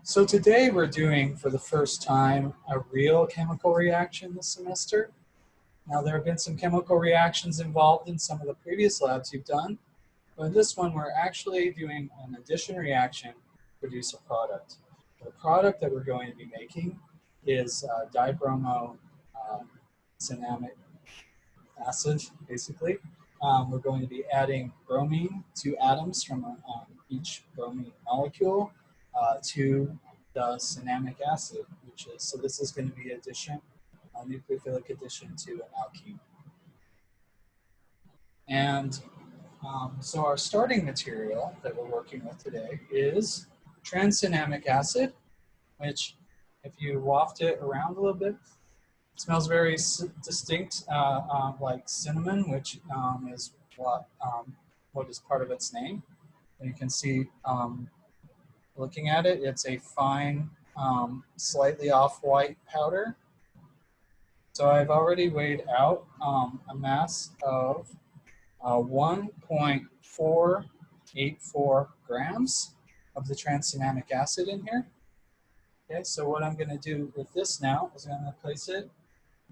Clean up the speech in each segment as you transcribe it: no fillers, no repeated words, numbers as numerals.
So today we're doing, for the first time, a real chemical reaction this semester. Now there have been some chemical reactions involved in some of the previous labs you've done, but in this one we're actually doing an addition reaction to produce a product. The product that we're going to be making is dibromo cinnamic acid, basically. We're going to be adding bromine, 2 atoms from each bromine molecule to the cinnamic acid, which is, so this is going to be addition, a nucleophilic addition to an alkene. And so our starting material that we're working with today is trancinnamic acid, which if you waft it around a little bit, it smells very distinct, like cinnamon, which is what is part of its name. And you can see, looking at it, it's a fine, slightly off-white powder. So I've already weighed out a mass of 1.484 grams of the trancinnamic acid in here. Okay, so what I'm going to do with this now is I'm going to place it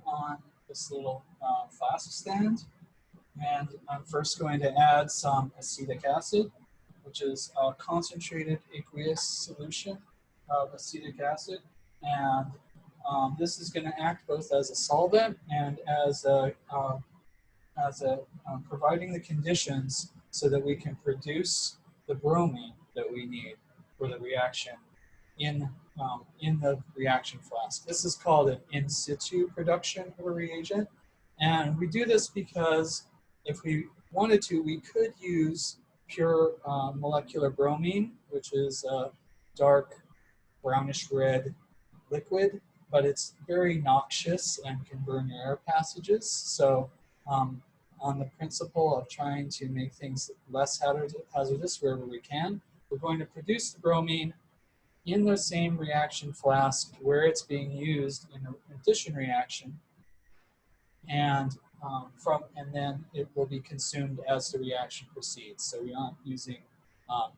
on this little flask stand, and I'm first going to add some acetic acid, which is a concentrated aqueous solution of acetic acid, and this is going to act both as a solvent and as providing the conditions so that we can produce the bromine that we need for the reaction in the reaction flask. This is called an in situ production of a reagent, and we do this because if we wanted to, we could use pure molecular bromine, which is a dark brownish red liquid, but it's very noxious and can burn your air passages. So on the principle of trying to make things less hazardous wherever we can, we're going to produce the bromine in the same reaction flask where it's being used in an addition reaction, and then it will be consumed as the reaction proceeds. So we aren't producing a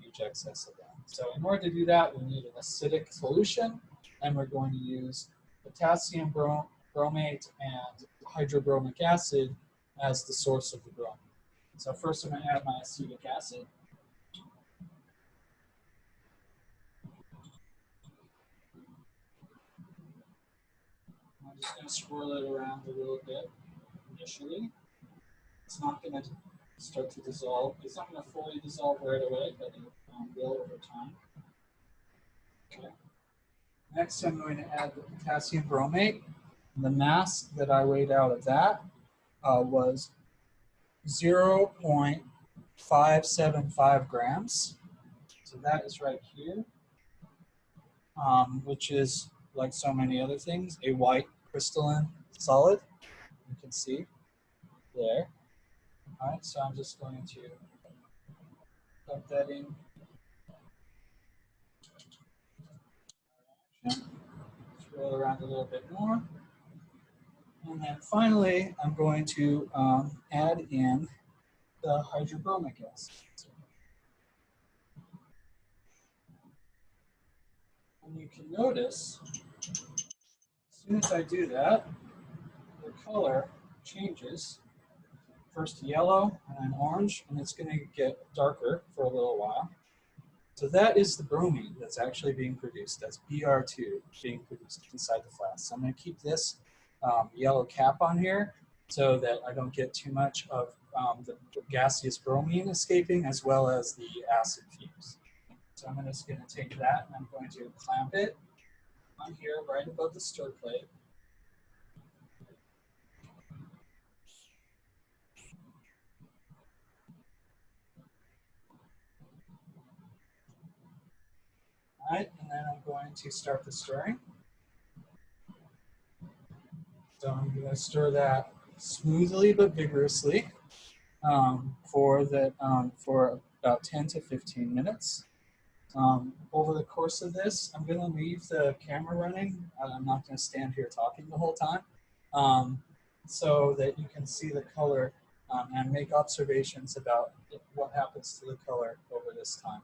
huge excess of that. So in order to do that, we need an acidic solution, and we're going to use potassium bromate and hydrobromic acid as the source of the bromine. So first I'm going to add my acetic acid. I'm just going to swirl it around a little bit initially. It's not going to start to dissolve. It's not going to fully dissolve right away, but it will over time. Okay. Next, I'm going to add the potassium bromate. The mass that I weighed out of that was 0.575 grams. So that is right here, which is, like so many other things, a white crystalline solid. You can see there. All right, so I'm just going to plug that in. Swirl around a little bit more. And then finally, I'm going to add in the hydrobromic acid. And you can notice, as soon as I do that, the color changes. First yellow and then orange, and it's going to get darker for a little while. So that is the bromine that's actually being produced. That's Br2 being produced inside the flask. So I'm going to keep this yellow cap on here so that I don't get too much of the gaseous bromine escaping, as well as the acid fumes. So I'm just going to take that and I'm going to clamp it on here right above the stir plate. All right, and then I'm going to start the stirring. So I'm going to stir that smoothly but vigorously for about 10 to 15 minutes. Over the course of this, I'm going to leave the camera running. I'm not going to stand here talking the whole time, so that you can see the color and make observations about what happens to the color over this time.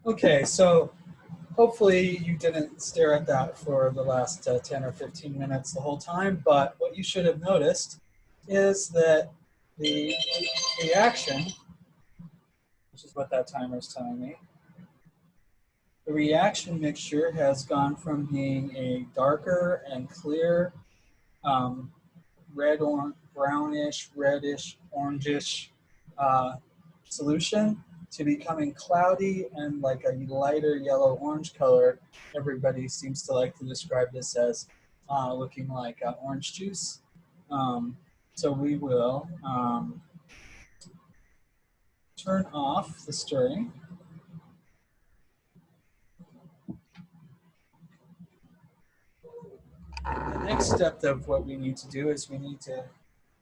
Okay, so hopefully you didn't stare at that for the last 10 or 15 minutes the whole time, but what you should have noticed is that the reaction, which is what that timer is telling me, the reaction mixture has gone from being a darker and clear um, red or brownish, reddish, orangish solution to becoming cloudy and like a lighter yellow orange color. Everybody seems to like to describe this as looking like orange juice. Um, so we will turn off the stirring. The next step of what we need to do is we need to,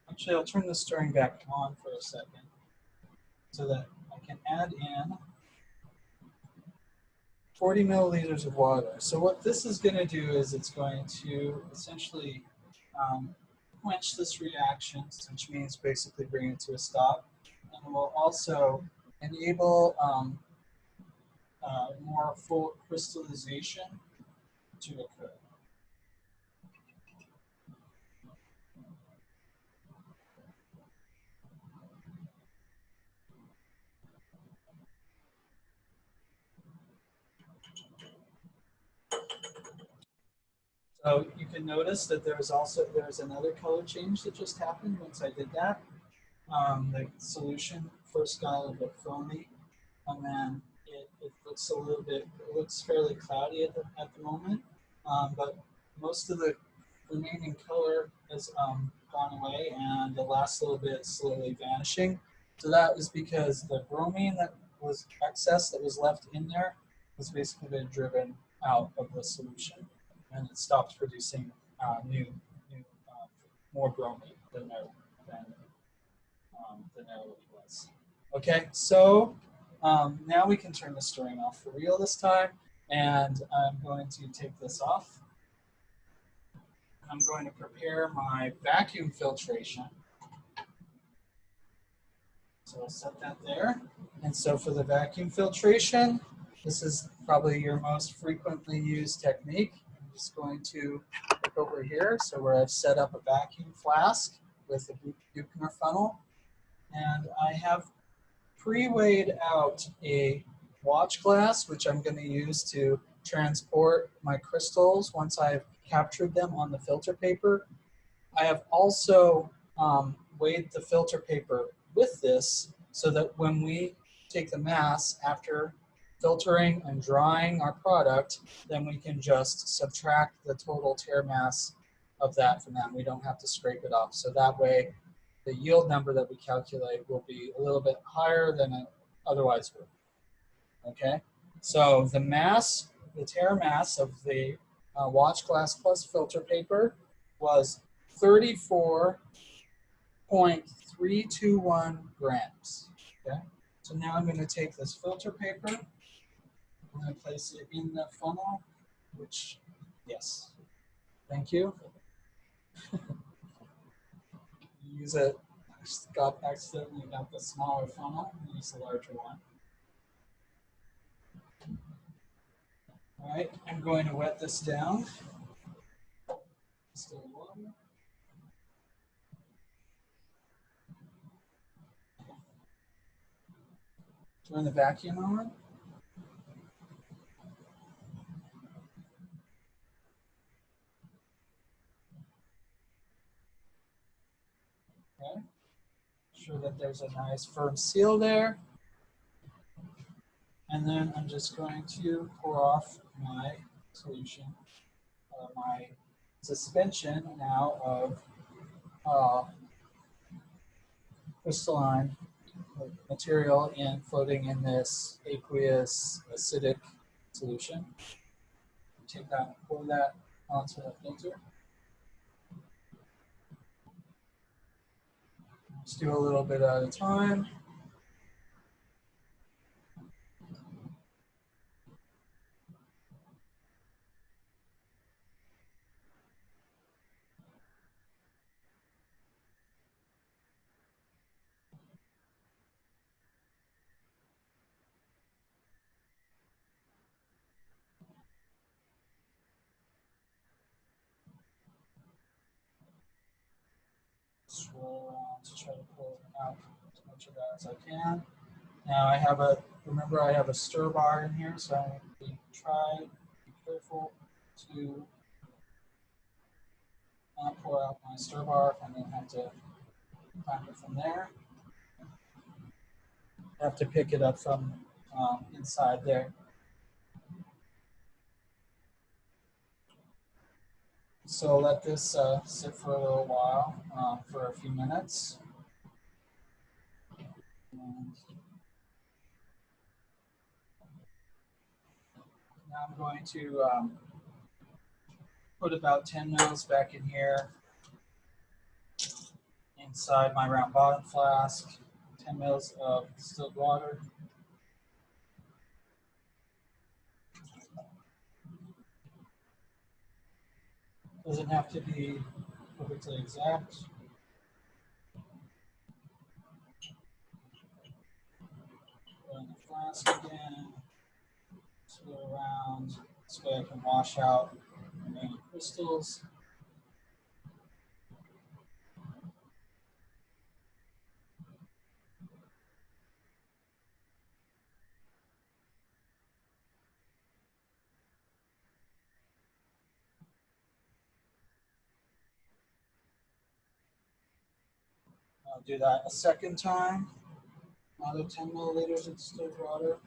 actually I'll turn the stirring back on for a second so that I can add in 40 milliliters of water. So what this is going to do is it's going to essentially quench this reaction, which means basically bring it to a stop. And it will also enable more full crystallization to occur. So you can notice that there's another color change that just happened once I did that. The solution first got a little bit foamy, and then it looks a little bit, it looks fairly cloudy at the moment, but most of the remaining color has gone away, and the last little bit is slowly vanishing. So that was because the bromine that was excess that was left in there has basically been driven out of the solution, and it stopped producing new more bromine than than there was. Okay, so now we can turn the stirring off for real this time, and I'm going to take this off. I'm going to prepare my vacuum filtration. So I'll set that there. And so for the vacuum filtration, this is probably your most frequently used technique. I'm just going to look over here, so where I've set up a vacuum flask with a Buchner funnel, and I have pre-weighed out a watch glass, which I'm going to use to transport my crystals once I've captured them on the filter paper. I have also weighed the filter paper with this so that when we take the mass after filtering and drying our product, then we can just subtract the total tare mass of that from that. We don't have to scrape it off. So that way, the yield number that we calculate will be a little bit higher than it otherwise would. Okay, so the mass, the tare mass of the watch glass plus filter paper was 34.321 grams. Okay, so now I'm going to take this filter paper, I'm going to place it in the funnel, which, yes, thank you. Use it. I accidentally got the smaller funnel, use the larger one. All right, I'm going to wet this down. Still water. Turn the vacuum on. Okay. Sure that there's a nice firm seal there. And then I'm just going to pour off my solution, my suspension now of crystalline material and floating in this aqueous acidic solution. Take that, pour that onto the filter. Just do a little bit at a time. try to pull out as much of that as I can. Now I have remember I have a stir bar in here, so I be careful to not pour out my stir bar and then have to find it from there. I have to pick it up from inside there. So let this sit for a little while, for a few minutes. And now I'm going to put about 10 mils back in here inside my round bottom flask. 10 mils of distilled water. Doesn't have to be perfectly exact. Put in the flask again. Swirl it around. This way I can wash out the remaining crystals. I'll do that a second time. Another 10 milliliters of distilled water.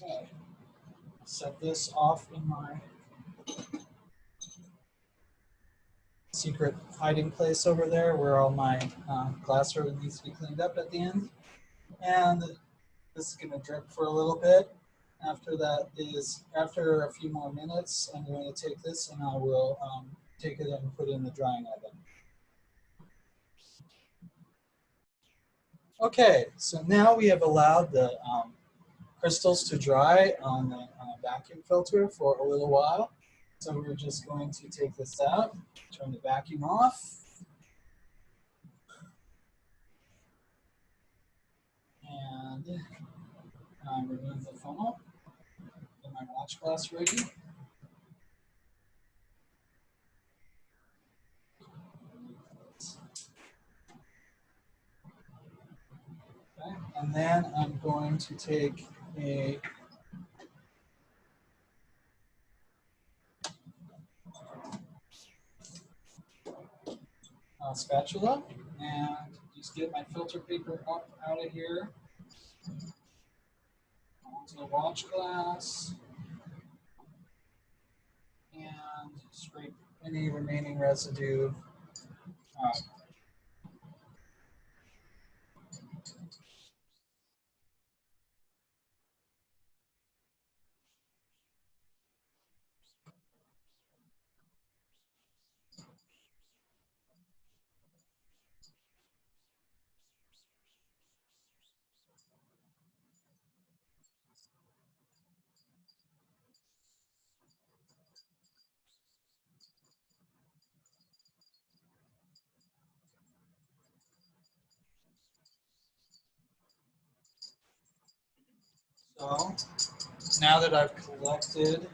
Okay. Set this off in my secret hiding place over there where all my glassware needs to be cleaned up at the end. And this is going to drip for a little bit. After a few more minutes, I'm going to take this and I will take it and put it in the drying oven. Okay, so now we have allowed the crystals to dry on the vacuum filter for a little while. So we're just going to take this out, turn the vacuum off. And remove the funnel. Get my watch glass ready. Okay. And then I'm going to take a spatula and just get my filter paper up out of here onto the watch glass and scrape any remaining residue out. So now that I've collected as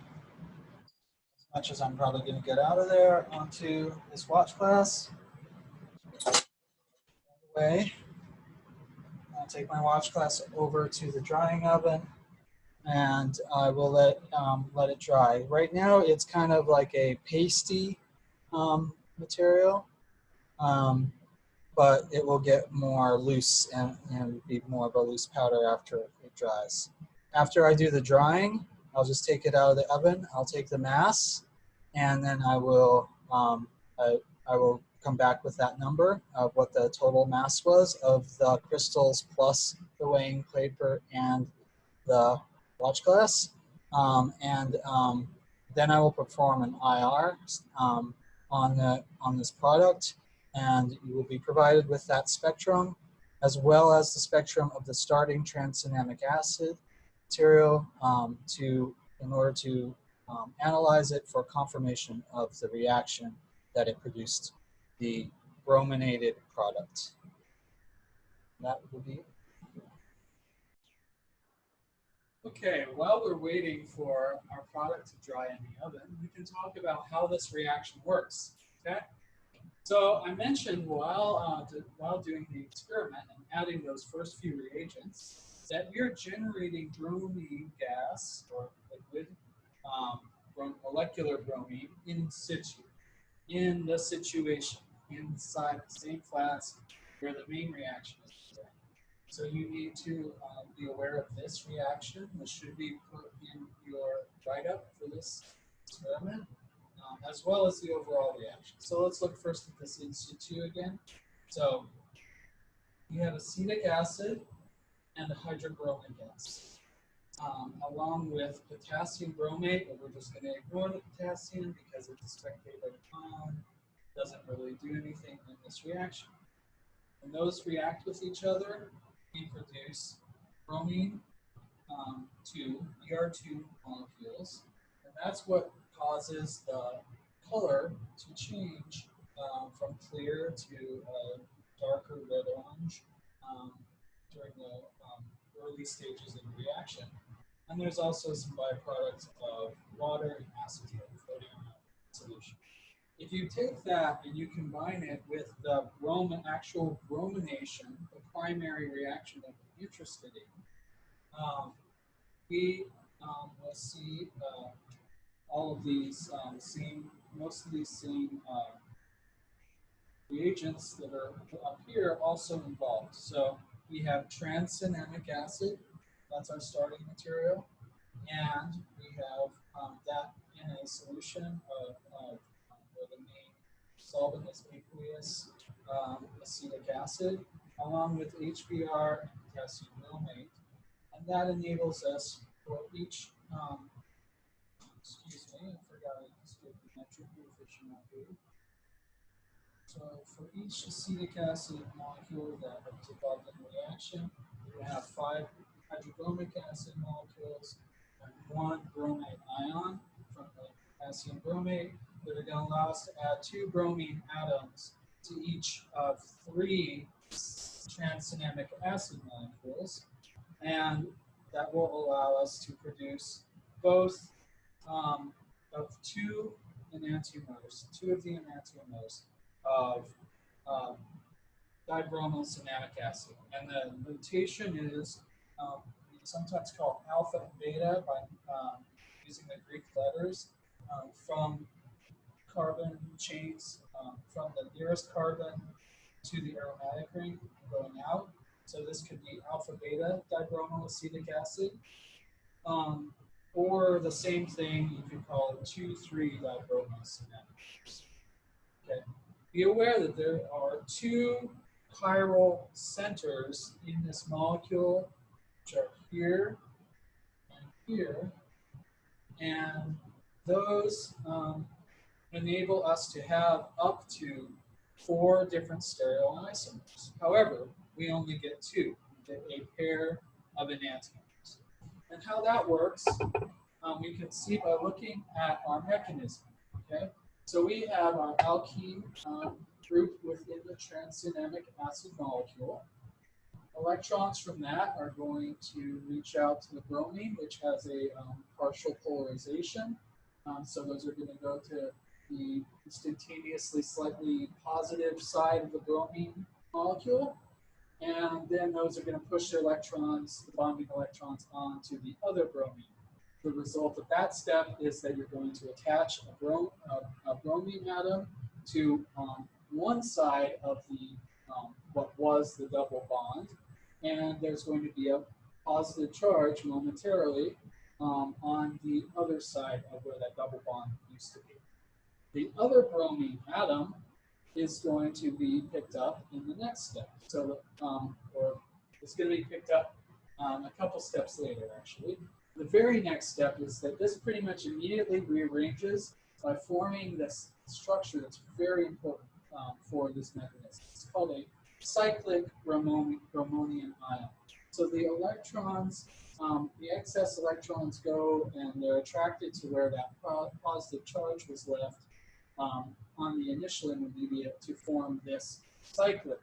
much as I'm probably going to get out of there onto this watch glass, away, I'll take my watch glass over to the drying oven and I will let it dry. Right now it's kind of like a pasty material, but it will get more loose and be more of a loose powder after it dries. After I do the drying, I'll just take it out of the oven. I'll take the mass, and then I will come back with that number of what the total mass was of the crystals plus the weighing paper and the watch glass. Then I will perform an IR on this product, and you will be provided with that spectrum as well as the spectrum of the starting tranexamic acid material in order to analyze it for confirmation of the reaction that it produced, the brominated product. That would be it. Okay, while we're waiting for our product to dry in the oven, we can talk about how this reaction works. Okay, so I mentioned while doing the experiment and adding those first few reagents that we're generating bromine gas or liquid molecular bromine in situ, in the situation, inside the same flask where the main reaction is occurring. So you need to be aware of this reaction. This should be put in your write-up for this experiment, as well as the overall reaction. So let's look first at this in situ again. So you have acetic acid and hydrobromic acid, along with potassium bromate, but we're just going to ignore the potassium because it's a spectator ion. Doesn't really do anything in this reaction. When those react with each other, we produce bromine 2, BR2 molecules, and that's what causes the color to change from clear to darker red-orange during the early stages of the reaction. And there's also some byproducts of water and acetate floating in that solution. If you take that and you combine it with the actual bromination, the primary reaction that we're interested in, we will see all of these most of these same reagents that are up here also involved. So we have tranexamic acid, that's our starting material, and we have that in a solution of where the main solvent is aqueous acetic acid, along with HBr and potassium bromate, and that enables us for each, excuse me, I forgot I just did the metric coefficient up here. So for each acetic acid molecule that is involved in the reaction, we have 5 hydrobromic acid molecules and 1 bromate ion from the potassium bromate that are going to allow us to add 2 bromine atoms to each of 3 tranexamic acid molecules, and that will allow us to produce both of 2 enantiomers, 2 of the enantiomers of dibromylcinamic acid. And the notation is sometimes called alpha and beta by using the Greek letters from carbon chains from the nearest carbon to the aromatic ring going out. So this could be alpha beta dibromoacetic acid, or the same thing, you could call it 2,3 dibromylcinamic. Okay. Be aware that there are 2 chiral centers in this molecule, which are here and here, and those enable us to have up to 4 different stereoisomers. However, we only get 2. We get a pair of enantiomers. And how that works, we can see by looking at our mechanism. Okay, so we have our alkene group within the tranexamic acid molecule. Electrons from that are going to reach out to the bromine, which has a partial polarization. So those are going to go to the instantaneously slightly positive side of the bromine molecule. And then those are going to push the electrons, the bonding electrons, onto the other bromine. The result of that step is that you're going to attach a bromine atom to one side of the what was the double bond, and there's going to be a positive charge momentarily on the other side of where that double bond used to be. The other bromine atom is going to be picked up in the next step. So, or it's going to be picked up a couple steps later, actually. The very next step is that this pretty much immediately rearranges by forming this structure that's very important for this mechanism. It's called a cyclic bromonium ion. So the electrons, the excess electrons go and they're attracted to where that positive charge was left on the initial intermediate to form this cyclic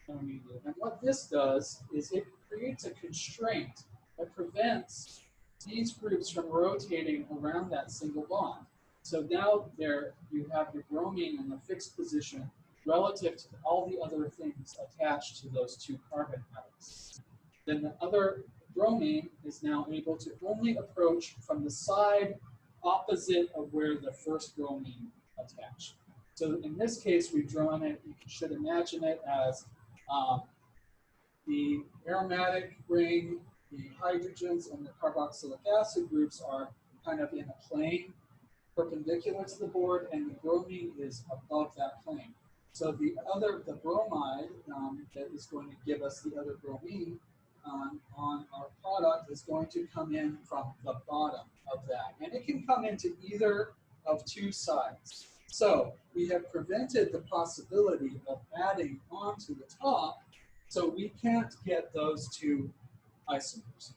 intermediate. And what this does is it creates a constraint that prevents these groups from rotating around that single bond. So now there you have your bromine in a fixed position relative to all the other things attached to those two carbon atoms. Then the other bromine is now able to only approach from the side opposite of where the first bromine attached. So in this case, we've drawn it, you should imagine it as the aromatic ring, the hydrogens, and the carboxylic acid groups are kind of in a plane perpendicular to the board, and the bromine is above that plane. So the bromide that is going to give us the other bromine on our product is going to come in from the bottom of that. And it can come into either of two sides. So we have prevented the possibility of adding onto the top, so we can't get those two isomers.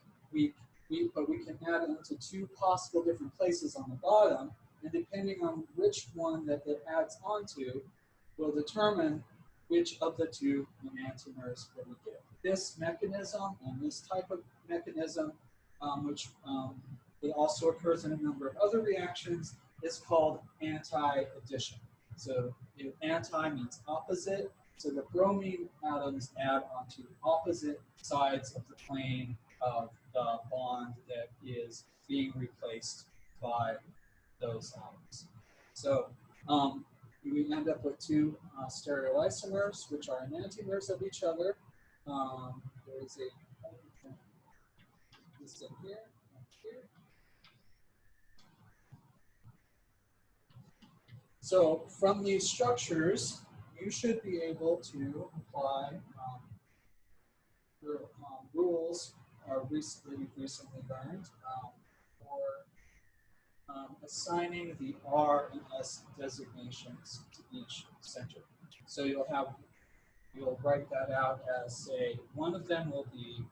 But we can add onto two possible different places on the bottom, and depending on which one that it adds onto will determine which of the two enantiomers that we get. This mechanism and this type of mechanism, which it also occurs in a number of other reactions, is called anti-addition. So anti means opposite, so the bromine atoms add onto opposite sides of the plane of the bond that is being replaced by those atoms. So we end up with two stereoisomers, which are enantiomers of each other. There is this in here, here. So from these structures, you should be able to apply rules that you've recently learned for assigning the R and S designations to each center. So you'll write that out as, say, one of them will be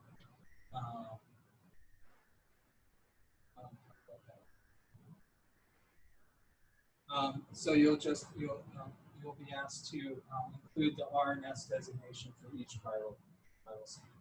so you'll be asked to include the R and S designation for each chiral center.